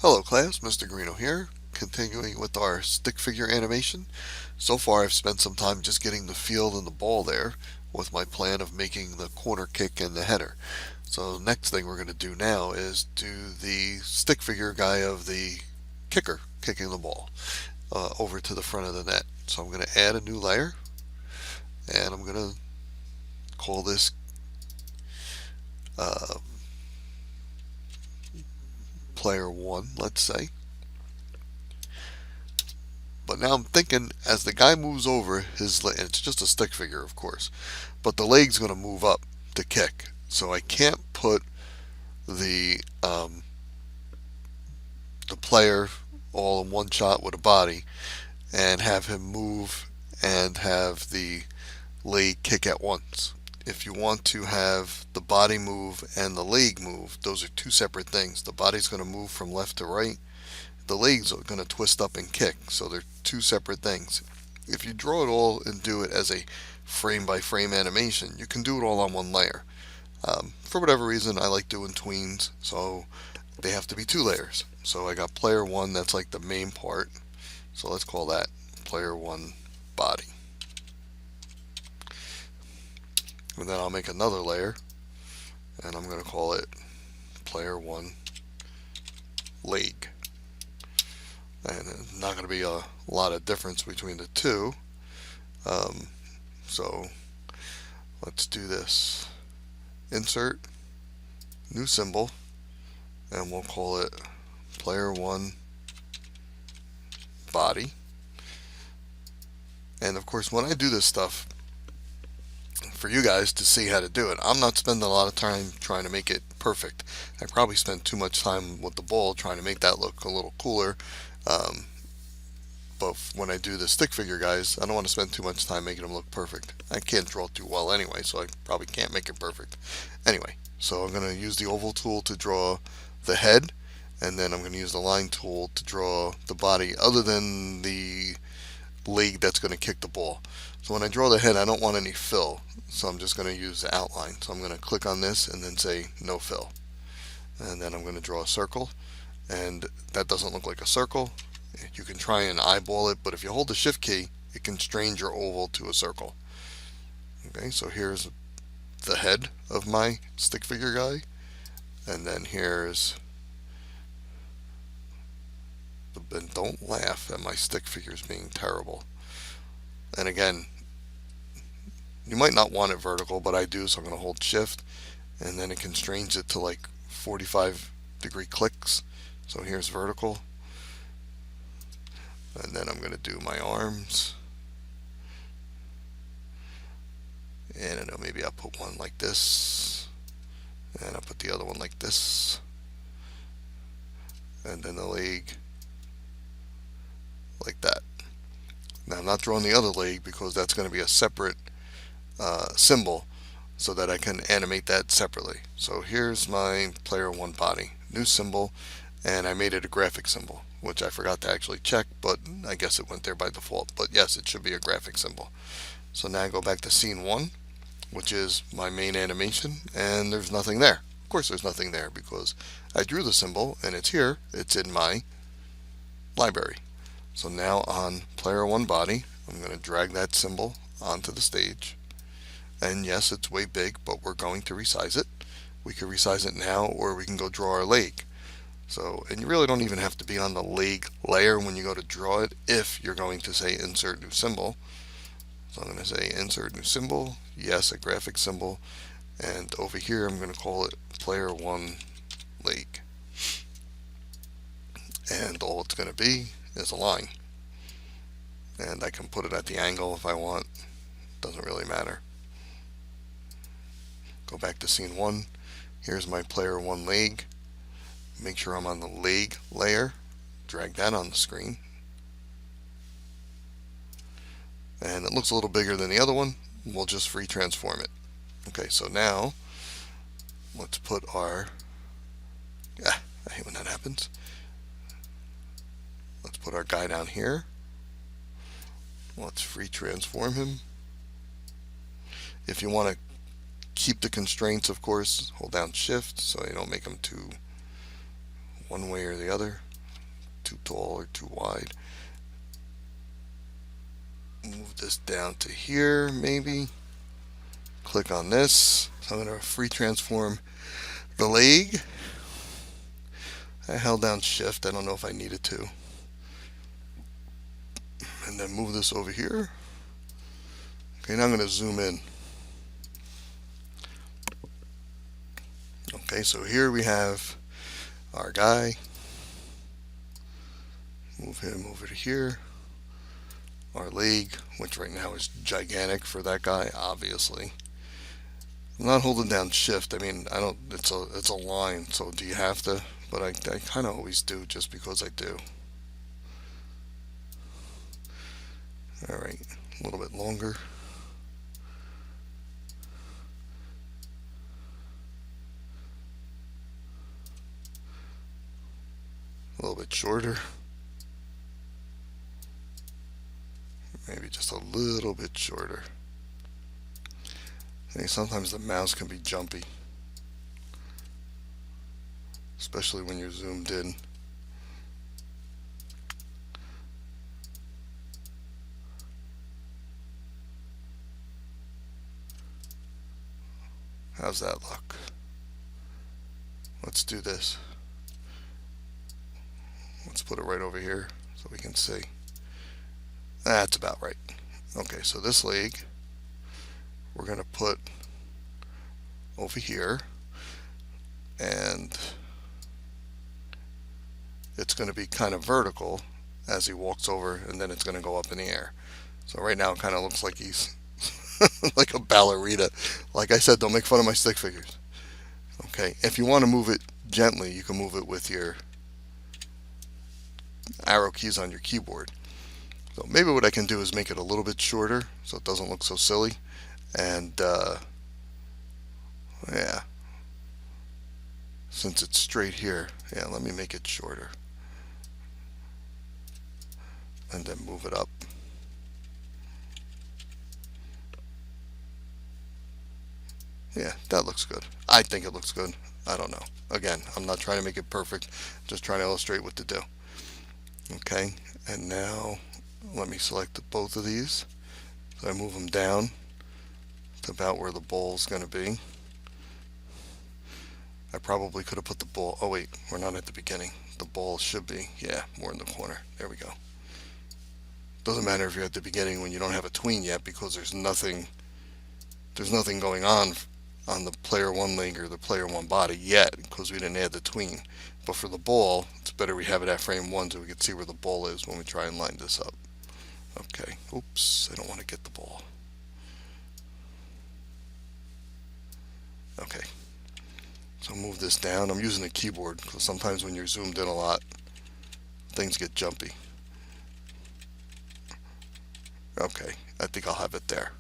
Hello class, Mr. Greeno here, continuing with our stick figure animation. So far I've spent some time just getting the field and the ball there with my plan of making the corner kick and the header. So next thing we're going to do now is do the stick figure guy of the kicker kicking the ball over to the front of the net. So I'm going to add a new layer and I'm going to call this uh, player 1, let's say. But now I'm thinking as the guy moves over and it's just a stick figure, of course, but the leg's going to move up to kick. So I can't put the the player all in one shot with a body and have him move and have the leg kick at once. If you want to have the body move and the leg move, those are two separate things. The body's going to move from left to right. The legs are going to twist up and kick. So they're two separate things. If you draw it all and do it as a frame by frame animation, you can do it all on one layer. For whatever reason, I like doing tweens, so they have to be two layers. So I got player 1, that's like the main part. So let's call that player 1 body. And then I'll make another layer, and I'm going to call it player 1 leg. And there's not going to be a lot of difference between the two. So let's do this. Insert, new symbol, and we'll call it player 1 body. And of course, when I do this stuff, for you guys to see how to do it, I'm not spending a lot of time trying to make it perfect. I probably spent too much time with the ball trying to make that look a little cooler. Um, but when I do the stick figure guys, I don't want to spend too much time making them look perfect. I can't draw too well anyway, so I probably can't make it perfect. Anyway, so I'm going to use the oval tool to draw the head, and then I'm going to use the line tool to draw the body other than the leg that's going to kick the ball. So when I draw the head, I don't want any fill, so I'm just going to use the outline. So I'm going to click on this and then say no fill. And then I'm going to draw a circle, and that doesn't look like a circle. You can try and eyeball it, but if you hold the shift key, it can change your oval to a circle. Okay, so here's the head of my stick figure guy, and then here's and don't laugh at my stick figures being terrible. And again, you might not want it vertical, but I do, so I'm going to hold shift, and then it constrains it to like 45-degree clicks. So here's vertical, and then I'm going to do my arms, and I know maybe I'll put one like this, and I'll put the other one like this, and then the leg like that. Now I'm not drawing the other leg because that's going to be a separate symbol, so that I can animate that separately. So here's my player 1 body, new symbol, and I made it a graphic symbol, which I forgot to actually check, but I guess it went there by default. But yes, it should be a graphic symbol. So now I go back to scene 1, which is my main animation, and there's nothing there. Of course there's nothing there because I drew the symbol and it's here, it's in my library. So now on player 1 body, I'm going to drag that symbol onto the stage. And yes, it's way big, but we're going to resize it. We can resize it now, or we can go draw our leg. So, and you really don't even have to be on the leg layer when you go to draw it if you're going to say insert new symbol. So I'm going to say insert new symbol, yes, a graphic symbol, and over here I'm going to call it player 1 leg. And all it's going to be is a line. And I can put it at the angle if I want, doesn't really matter. Go back to scene 1. Here's my player 1 leg. Make sure I'm on the leg layer. Drag that on the screen. And it looks a little bigger than the other one. We'll just free transform it. Okay, so now let's put our, I hate when that happens. Let's put our guy down here. Let's free transform him. If you want to keep the constraints, of course, hold down shift so you don't make them too one way or the other. too tall or too wide. Move this down to here, maybe. Click on this. So I'm going to free transform the leg. I held down shift. I don't know if I needed to. And then move this over here. Okay, now I'm going to zoom in. Okay, so here we have our guy. Move him over to here. Our leg, which right now is gigantic for that guy, obviously. I'm not holding down shift. I mean, I don't. It's a line. So do you have to? But I kind of always do, just because I do. All right, a little bit longer. A little bit shorter. Maybe just a little bit shorter. I think sometimes the mouse can be jumpy, especially when you're zoomed in. How's that look? Let's do this. Let's put it right over here so we can see. That's about right. Okay, so this leg we're going to put over here, and it's going to be kind of vertical as he walks over, and then it's going to go up in the air. So right now it kind of looks like he's like a ballerina. Like I said, don't make fun of my stick figures. Okay, if you want to move it gently, you can move it with your arrow keys on your keyboard. So maybe what I can do is make it a little bit shorter so it doesn't look so silly. And yeah, since it's straight here, yeah, let me make it shorter. And then move it up. Yeah, that looks good. I think it looks good. I don't know. Again, I'm not trying to make it perfect, just trying to illustrate what to do. Okay, and now let me select both of these. So I move them down to about where the ball's going to be. I probably could have put the ball, oh wait, we're not at the beginning. The ball should be, yeah, more in the corner. There we go. Doesn't matter if you're at the beginning when you don't have a tween yet, because there's nothing going on the player one leg or the player one body yet, because we didn't add the tween. But for the ball, it's better we have it at frame 1 so we can see where the ball is when we try and line this up. Okay, oops, I don't want to get the ball. Okay, so move this down. I'm using the keyboard because sometimes when you're zoomed in a lot, things get jumpy. Okay, I think I'll have it there.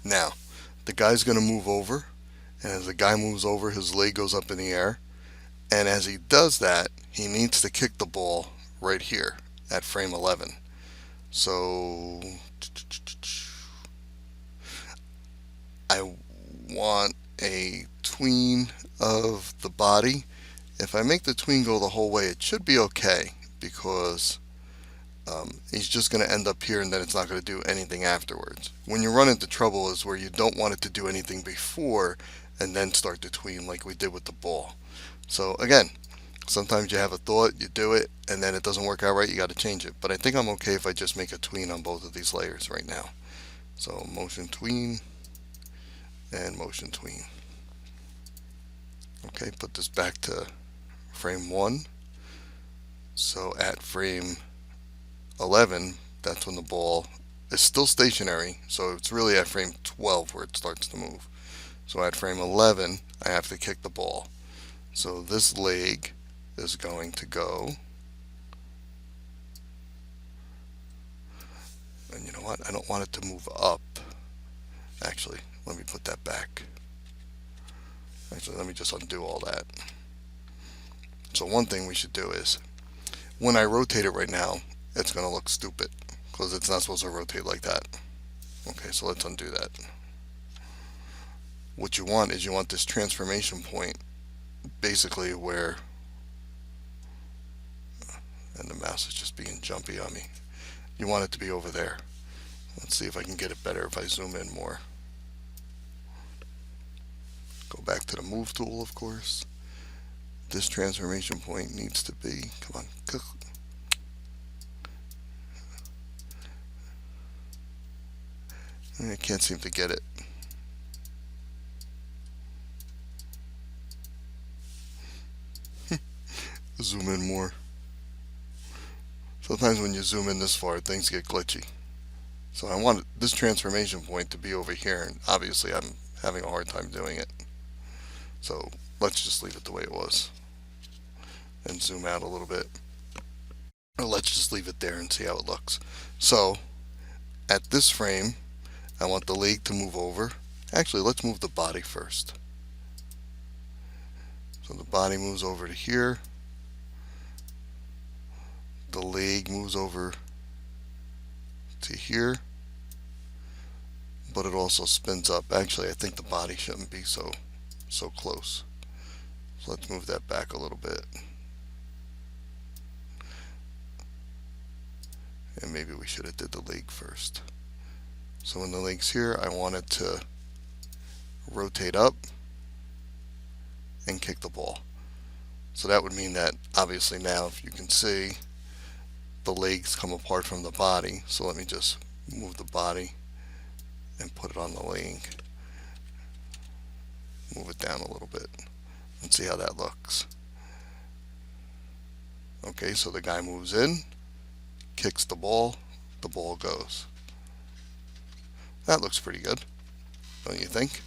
Now, the guy's going to move over, and as the guy moves over, his leg goes up in the air, and as he does that, he needs to kick the ball right here at frame 11. So I want a tween of the body. If I make the tween go the whole way, it should be okay, because he's just going to end up here, and then it's not going to do anything afterwards. When you run into trouble is where you don't want it to do anything before and then start to tween like we did with the ball. So again, sometimes you have a thought, you do it, and then it doesn't work out right, you got to change it. But I think I'm okay if I just make a tween on both of these layers right now. So motion tween and motion tween. Okay, put this back to frame 1. So at frame 11, that's when the ball is still stationary, so it's really at frame 12 where it starts to move. So at frame 11, I have to kick the ball. So this leg is going to go, and you know what, I don't want it to move up. Actually, let me put that back. Actually, let me just undo all that. So one thing we should do is, when I rotate it right now, it's going to look stupid because it's not supposed to rotate like that. Okay, so let's undo that. What you want is you want this transformation point basically where mouse is just being jumpy on me. You want it to be over there. Let's see if I can get it better if I zoom in more. Go back to the move tool, of course. This transformation point needs to be, come on. I can't seem to get it. Zoom in more. Sometimes when you zoom in this far, things get glitchy. So I want this transformation point to be over here, and obviously I'm having a hard time doing it. So let's just leave it the way it was and zoom out a little bit. Or let's just leave it there and see how it looks. So at this frame, I want the leg to move over. Actually, let's move the body first. So the body moves over to here. The leg moves over to here, but it also spins up. Actually, I think the body shouldn't be so close. So let's move that back a little bit. And maybe we should have did the leg first. So when the leg's here, I want it to rotate up and kick the ball. So that would mean that obviously now, if you can see, the legs come apart from the body. So let me just move the body and put it on the leg. Move it down a little bit and see how that looks. Okay, so the guy moves in, kicks the ball goes. That looks pretty good, don't you think?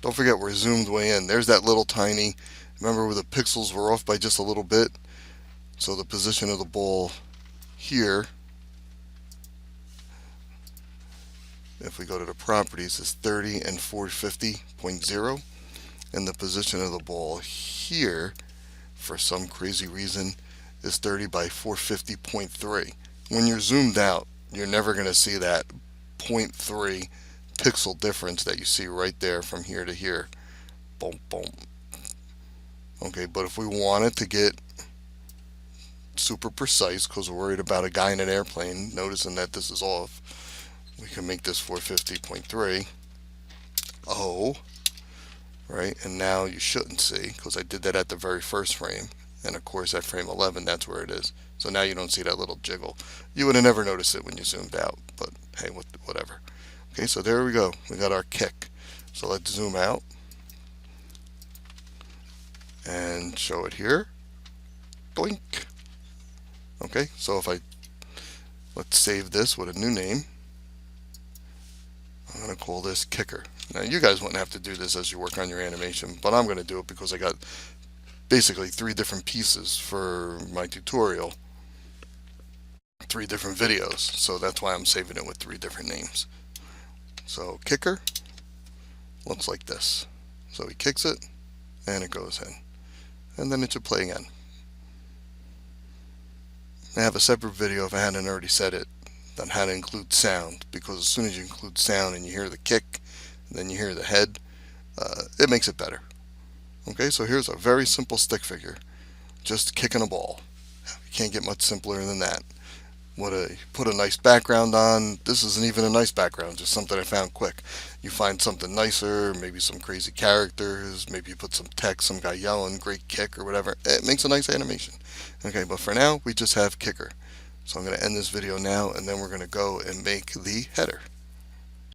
Don't forget we're zoomed way in. There's that little tiny, remember where the pixels were off by just a little bit? So the position of the ball here, if we go to the properties, is 30 and 450.0, and the position of the ball here, for some crazy reason, is 30 by 450.3. When you're zoomed out, you're never going to see that 0.3 pixel difference that you see right there from here to here. Boom, boom. Okay, but if we wanted to get super precise, because we're worried about a guy in an airplane noticing that this is off, we can make this 450.3. Oh, right, and now you shouldn't see, because I did that at the very first frame, and of course at frame 11 that's where it is. So now you don't see that little jiggle. You would have never noticed it when you zoomed out, but hey, whatever. Okay, so there we go. We got our kick. So let's zoom out and show it here. Doink. Okay, so let's save this with a new name. I'm going to call this kicker. Now you guys wouldn't have to do this as you work on your animation, but I'm going to do it because I got basically 3 different pieces for my tutorial. 3 different videos, so that's why I'm saving it with 3 different names. So kicker looks like this. So he kicks it and it goes in, and then it should play again. I have a separate video, if I hadn't already said it, on how to include sound, because as soon as you include sound and you hear the kick and then you hear the head, it makes it better. Okay, so here's a very simple stick figure, just kicking a ball. You can't get much simpler than that. Put a nice background on. This isn't even a nice background, just something I found quick. You find something nicer, maybe some crazy characters, maybe you put some text, some guy yelling, great kick or whatever. It makes a nice animation. Okay, but for now we just have kicker. So I'm going to end this video now, and then we're going to go and make the header.